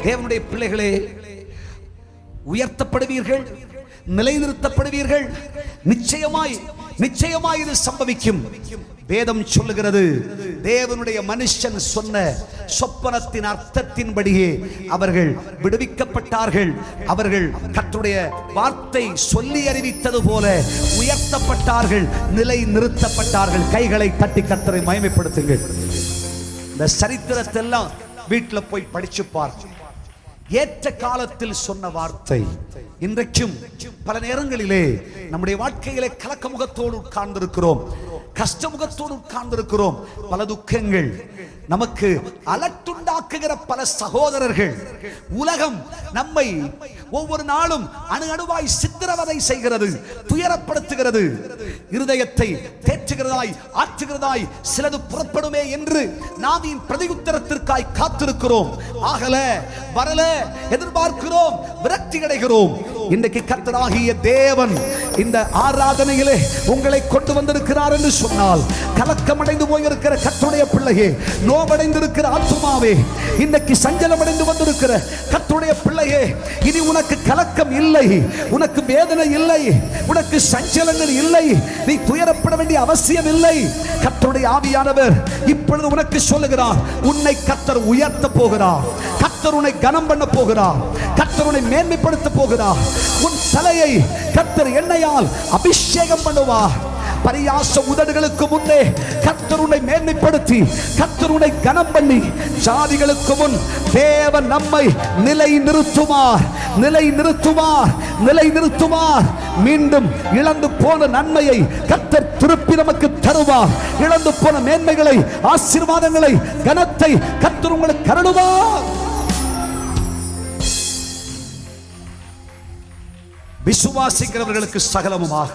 தேவனுடைய பிள்ளைகளே, உயர்த்தப்படுவீர்கள், நிலைநிறுத்தப்படுவீர்கள். நிச்சயமாய் நிச்சயமாய் இது சம்பவிக்கும். வேதம் சொல்லுகிறது, தேவனுடைய மனுஷன் சொன்ன சொப்பனத்தின் அர்த்தத்தின்படியே அவர்கள் விடுவிக்கப்பட்டார்கள். அவர்கள் கர்த்தருடைய வார்த்தை சொல்லி அறிவித்தது போல உயர்த்தப்பட்டார்கள், நிலை நிறுத்தப்பட்டார்கள். கைகளை தட்டி கர்த்தரை மகிமைப்படுத்துங்கள். இந்த சரித்திரத்தை எல்லாம் வீட்டில் போய் படிச்சு பார்த்து, ஏற்ற காலத்தில் சொன்ன வார்த்தை இன்றைக்கும் பல நேரங்களிலே நம்முடைய வாழ்க்கையிலே கலக்க முகத்தோடு உட்கார்ந்திருக்கிறோம், கஷ்டமுகத்தோடு உட்கார்ந்திருக்கிறோம். பல துக்கங்கள் நமக்கு அலட்டுண்டாக்குகிற பல சகோதரர்கள். உலகம் நம்மை ஒவ்வொரு நாளும் அணு அணுவாய் சித்திரவதை செய்கிறது, துயரப்படுத்துகிறது, இருதயத்தை தேற்றுகிறதாய் ஆற்றுகிறதாய் சிலது புறப்படுமே என்று நாம் பிரதியுத்தரத்திற்காய் காத்திருக்கிறோம். ஆகல வரல எதிர்பார்க்கிறோம், விரக்தி அடைகிறோம். இன்றைக்கு கர்த்தராகிய தேவன் இந்த ஆராதனையிலே உங்களை கொண்டு வந்திருக்கிறார் என்று சொன்னால், கலக்கமடைந்து போயிருக்கிற கர்த்தருடைய பிள்ளையே, நோவடைந்திருக்கிற ஆத்துமாவே, இன்றைக்கு சஞ்சலமடைந்து வந்திருக்கிற கர்த்தருடைய பிள்ளையே, இனி உனக்கு கலக்கம் இல்லை, உனக்கு வேதனை இல்லை, உனக்கு சஞ்சலங்கள் இல்லை, நீ துயரப்பட வேண்டிய அவசியம் இல்லை. கர்த்தருடைய ஆவியானவர் இப்பொழுது உனக்கு சொல்லுகிறார், உன்னை கர்த்தர் உயர்த்த போகிறார், கர்த்தர் உன்னை கனம் பண்ண போகிறார், கர்த்தர் உன்னை மேன்மைப்படுத்த போகிறார். உன் தலையை கர்த்தர் எண்ணெயால் அபிஷேகம் பண்ணுவார். பரியாச உதடுகளுக்கு முன்னே கர்த்தர் உன்னை மேன்மைப்படுத்தி, கர்த்தர் உன்னை கனம் பண்ணி, ஜாதிகளுக்கு முன் தேவன் நம்மை நிலை நிறுத்துவார், நிலை நிறுத்துவார், நிலை நிறுத்துவார். மீண்டும் இழந்து போன நன்மையை கர்த்தர் திருப்பி நமக்கு தருவார். இழந்து போன மேன்மைகளை, ஆசீர்வாதங்களை, கனத்தை கர்த்தர் உங்களுக்கு கருளுவார். விசுவாசிக்கிறவர்களுக்கு சகலமுமாக